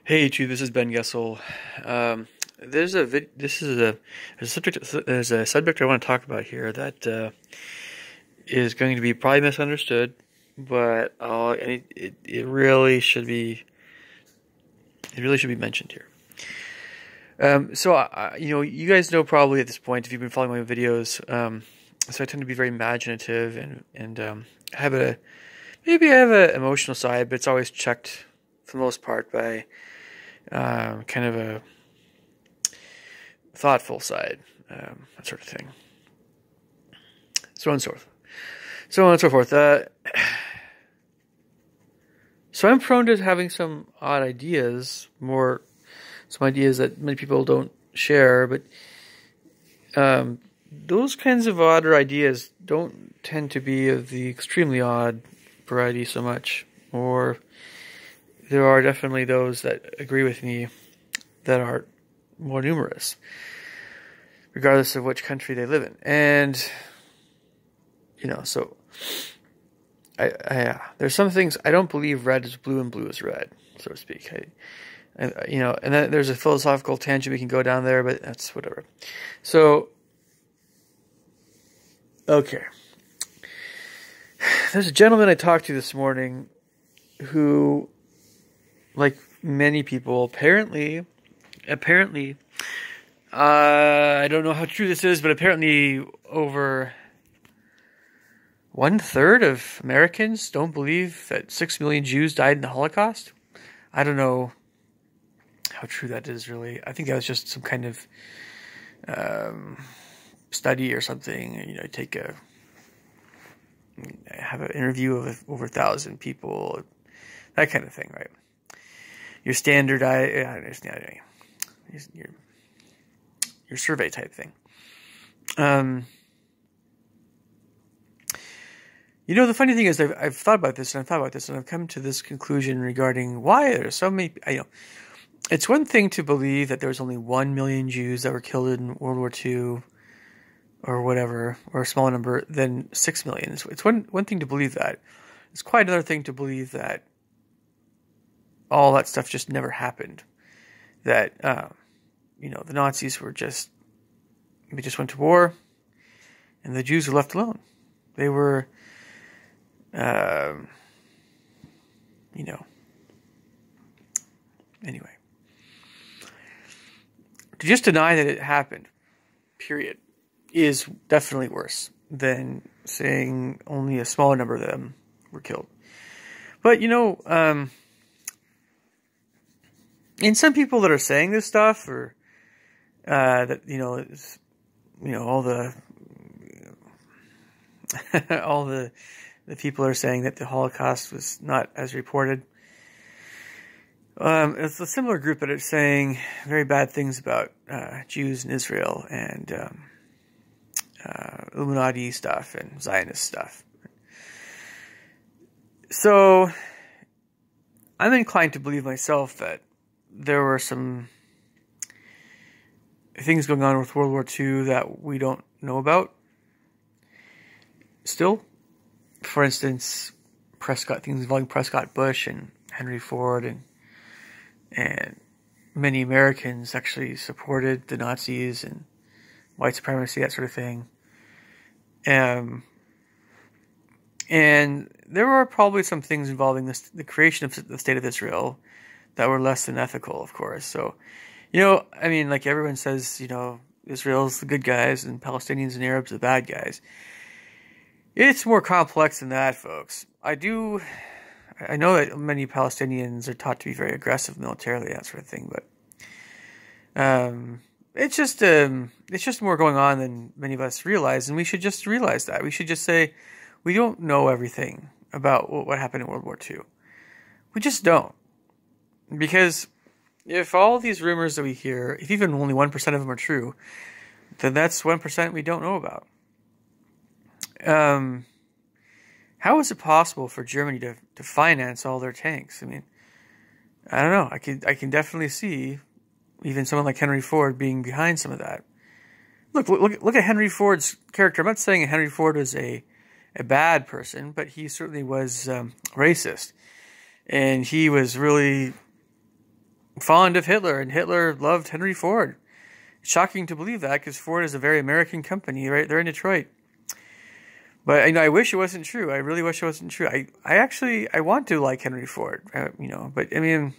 Hey, Chu, this is Ben Gessel. This is a subject I want to talk about here that is going to be probably misunderstood, but it really should be mentioned here. You guys know probably at this point if you've been following my videos. So I tend to be very imaginative and maybe I have a emotional side, but it's always checked for the most part by kind of a thoughtful side, that sort of thing. So on and so forth. So on and so forth. So I'm prone to having some odd ideas, some ideas that many people don't share, but those kinds of odder ideas don't tend to be of the extremely odd variety so much, or there are definitely those that agree with me that are more numerous, regardless of which country they live in. And, so there's some things I don't believe red is blue and blue is red, so to speak. And then there's a philosophical tangent we can go down there, but that's whatever. So, okay. There's a gentleman I talked to this morning who, like many people, apparently, I don't know how true this is, but apparently over 1/3 of Americans don't believe that 6 million Jews died in the Holocaust. I don't know how true that is, really. I think that was just some kind of study or something. Have an interview of over 1,000 people, that kind of thing, right? Your standard, your survey type thing. The funny thing is, I've thought about this and I've come to this conclusion regarding why there's so many. It's one thing to believe that there was only 1 million Jews that were killed in World War II, or whatever, or a smaller number than 6 million. It's one thing to believe that. It's quite another thing to believe that all that stuff just never happened. That the Nazis they just went to war, and the Jews were left alone. They were, anyway. To just deny that it happened, period, is definitely worse than saying only a smaller number of them were killed. But, and some people that are saying this stuff, or that all the all the people are saying that the Holocaust was not as reported. It's a similar group that is saying very bad things about Jews in Israel and Illuminati stuff and Zionist stuff. So I'm inclined to believe myself that there were some things going on with World War II that we don't know about still. For instance, things involving Prescott Bush and Henry Ford, and many Americans actually supported the Nazis and white supremacy, that sort of thing. And there were probably some things involving the creation of the State of Israel that were less than ethical, of course. So, like everyone says, Israel's the good guys and Palestinians and Arabs the bad guys. It's more complex than that, folks. I know that many Palestinians are taught to be very aggressive militarily, that sort of thing, but it's just more going on than many of us realize, and we should just realize that. We should just say we don't know everything about what happened in World War II. We just don't. Because if all these rumors that we hear, if even only 1% of them are true, then that's 1% we don't know about. How is it possible for Germany to finance all their tanks? I mean, I don't know. I can definitely see even someone like Henry Ford being behind some of that. Look at Henry Ford's character. I'm not saying Henry Ford was a bad person, but he certainly was racist, and he was really fond of Hitler, and Hitler loved Henry Ford. It's shocking to believe that, because Ford is a very American company, right? They're in Detroit. But, I wish it wasn't true. I really wish it wasn't true. I want to like Henry Ford, but I mean,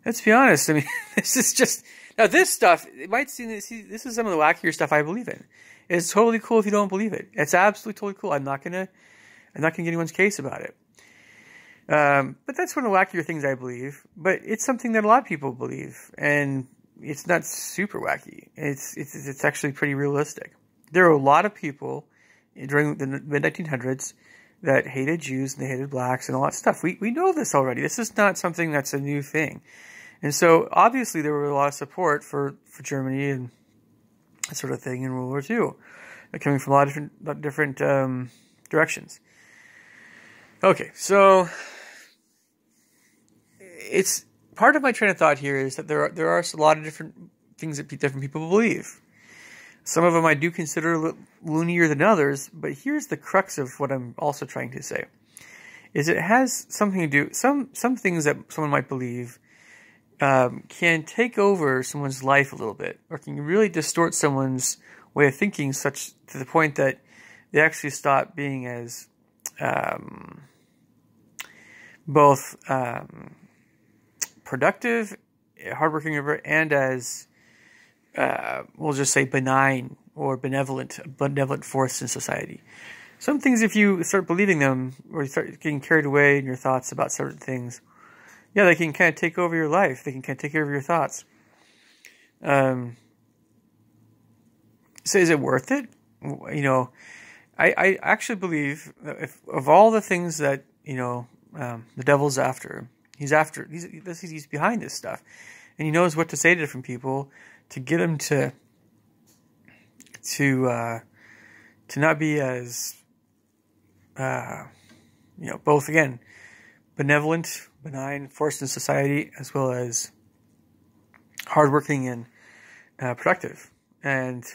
let's be honest. I mean, this is just, now this stuff, it might seem, this is some of the wackier stuff I believe in. It's totally cool if you don't believe it. It's absolutely totally cool. I'm not gonna get anyone's case about it. But that's one of the wackier things I believe. But it's something that a lot of people believe, and it's not super wacky. It's actually pretty realistic. There are a lot of people during the mid-1900s that hated Jews and they hated blacks and all that stuff. We know this already. This is not something that's a new thing. And so obviously there was a lot of support for Germany and that sort of thing in World War II, coming from a lot of different directions. Okay, so it's part of my train of thought here is that there are a lot of different things that different people believe. Some of them I do consider loonier than others, but here's the crux of what I'm also trying to say. Is it has something to do, some things that someone might believe can take over someone's life a little bit, or can really distort someone's way of thinking such to the point that they actually stop being as both productive, hardworking, and as we'll just say benign or benevolent force in society. Some things, if you start believing them, or you start getting carried away in your thoughts about certain things, yeah, they can kind of take over your life. They can kind of take over your thoughts. So is it worth it? I actually believe that if, of all the things that, the devil's after, he's behind this stuff. And he knows what to say to different people to get them to not be as, both, again, benevolent, benign force in society, as well as hardworking and productive. And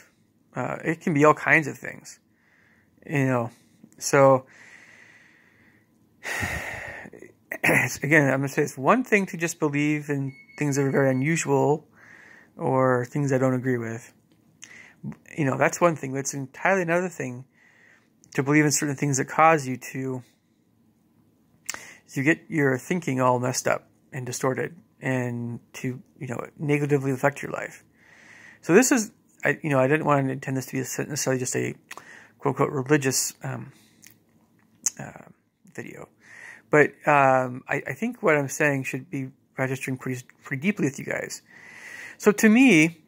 it can be all kinds of things, So, again, I'm going to say it's one thing to just believe in things that are very unusual or things I don't agree with. That's one thing, but it's entirely another thing to believe in certain things that cause you to get your thinking all messed up and distorted, and to, negatively affect your life. So this is, I didn't want to intend this to be necessarily just a quote-unquote religious video. But I think what I'm saying should be registering pretty deeply with you guys. So to me,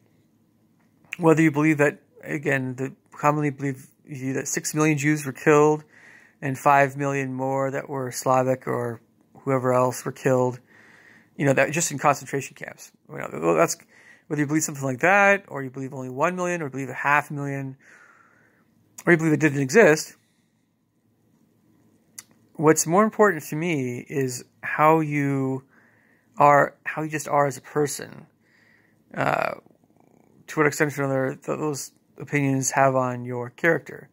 whether you believe that, again, commonly believe that 6 million Jews were killed and 5 million more that were Slavic or whoever else were killed, that just in concentration camps. That's whether you believe something like that, or you believe only 1 million, or believe 500,000, or you believe it didn't exist. What's more important to me is how you just are as a person. To what extent or another those opinions have on your character.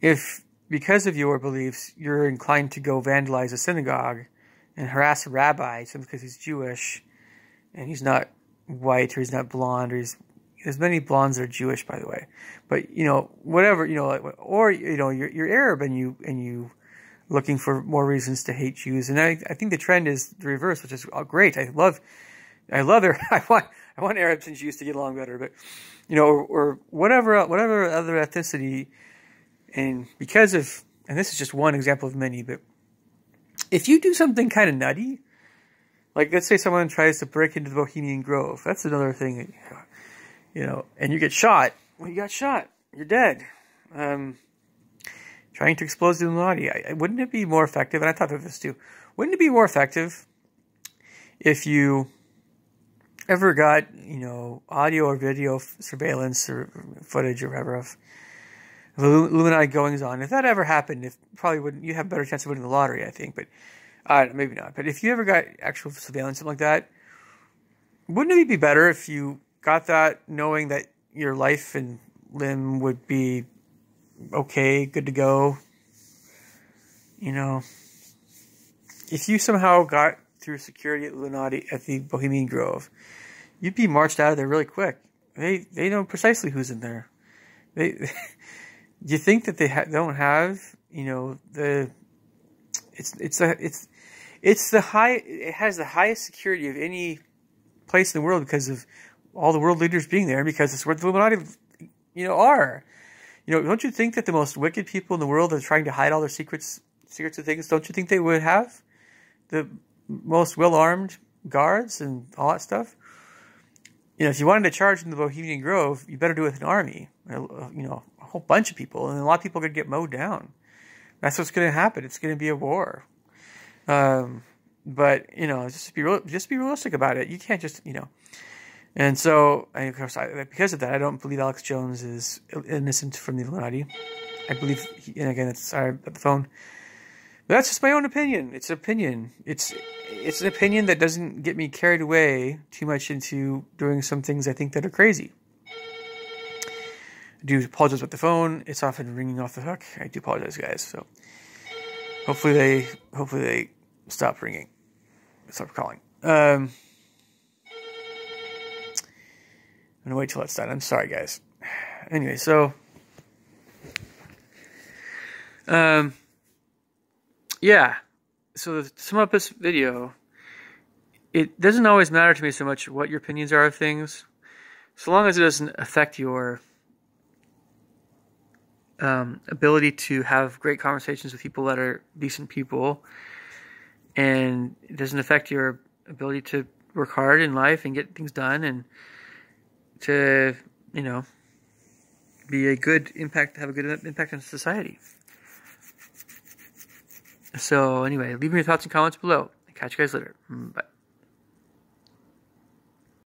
If, because of your beliefs, you're inclined to go vandalize a synagogue and harass a rabbi simply because he's Jewish and he's not white, or he's not blonde, or there's many blondes that are Jewish, by the way. But, whatever, or, you're Arab and you looking for more reasons to hate Jews. And I think the trend is the reverse, which is great. I love it. I want Arabs and Jews to get along better, but, or whatever other ethnicity. And because of, and this is just one example of many, but if you do something kind of nutty, like let's say someone tries to break into the Bohemian Grove, that's another thing, and you get shot. Well, you got shot. You're dead. Trying to expose the Illuminati. Wouldn't it be more effective, and I thought of this too, wouldn't it be more effective if you ever got, audio or video surveillance or footage or whatever of Illuminati goings on? If that ever happened, you have a better chance of winning the lottery, I think, but maybe not. But if you ever got actual surveillance, something like that, wouldn't it be better if you got that knowing that your life and limb would be okay, good to go? If you somehow got through security at the Bohemian Grove, you'd be marched out of there really quick. They know precisely who's in there. Do you think that they don't have, you know, it has the highest security of any place in the world because of all the world leaders being there, because it's where the Illuminati, you know, are. You know, don't you think that the most wicked people in the world are trying to hide all their secrets of things? Don't you think they would have the most well-armed guards and all that stuff? You know, if you wanted to charge in the Bohemian Grove, you better do it with an army. You know, a whole bunch of people, and a lot of people are going to get mowed down. That's what's going to happen. It's going to be a war. But you know, just be realistic about it. You can't just, you know. And so, of course, because of that, I don't believe Alex Jones is innocent from the Illuminati. I believe, and again, sorry about the phone. But that's just my own opinion. It's an opinion. It's an opinion that doesn't get me carried away too much into doing some things I think that are crazy. I do apologize with the phone. It's often ringing off the hook. I do apologize, guys. So hopefully they stop ringing. Stop calling. I'm gonna wait till it's done. I'm sorry, guys. Anyway, so yeah. So to sum up this video, it doesn't always matter to me so much what your opinions are of things, so long as it doesn't affect your ability to have great conversations with people that are decent people, and it doesn't affect your ability to work hard in life and get things done, and to, you know, have a good impact on society. So anyway, leave me your thoughts and comments below. Catch you guys later. Bye.